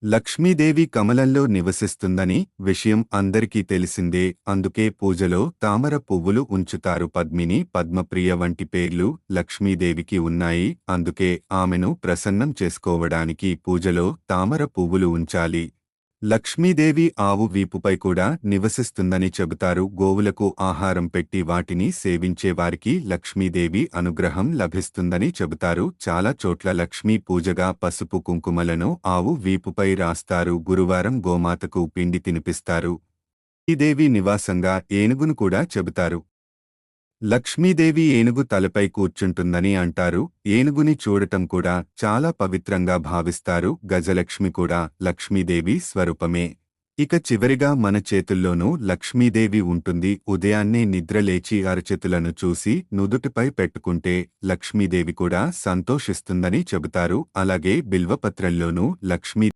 లక్ష్మీదేవి కమలంలో నివసిస్తుందని విషయం అందరికీ తెలిసిందే. అందుకే పూజలో తామర పువ్వులు ఉంచుతారు. పద్మిని, పద్మప్రియ వంటి పేర్లు లక్ష్మీదేవికి ఉన్నాయి. అందుకే ఆమెను ప్రసన్నం చేసుకోవడానికి పూజలో తామర పువ్వులు ఉంచాలి. లక్ష్మీదేవి ఆవు వీపుపై కూడా నివసిస్తుందని చెబుతారు. గోవులకు ఆహారం పెట్టి వాటిని సేవించే వారికి లక్ష్మీదేవి అనుగ్రహం లభిస్తుందని చెబుతారు. చాలా చోట్ల లక్ష్మీ పూజగా పసుపు కుంకుమలను ఆవు వీపుపై రాస్తారు. గురువారం గోమాతకు పిండి తినిపిస్తారు. ఈ దేవి నివాసంగా ఏనుగును కూడా చెబుతారు. లక్ష్మీదేవి ఏనుగు తలపై కూర్చుంటుందని అంటారు. ఏనుగుని చూడటం కూడా చాలా పవిత్రంగా భావిస్తారు. గజలక్ష్మి కూడా లక్ష్మీదేవి స్వరూపమే. ఇక చివరిగా మన చేతుల్లోనూ లక్ష్మీదేవి ఉంటుంది. ఉదయాన్నే నిద్రలేచి అరచేతులను చూసి నుదుటిపై పెట్టుకుంటే లక్ష్మీదేవి కూడా సంతోషిస్తుందని చెబుతారు. అలాగే బిల్వపత్రంలోనూ లక్ష్మీ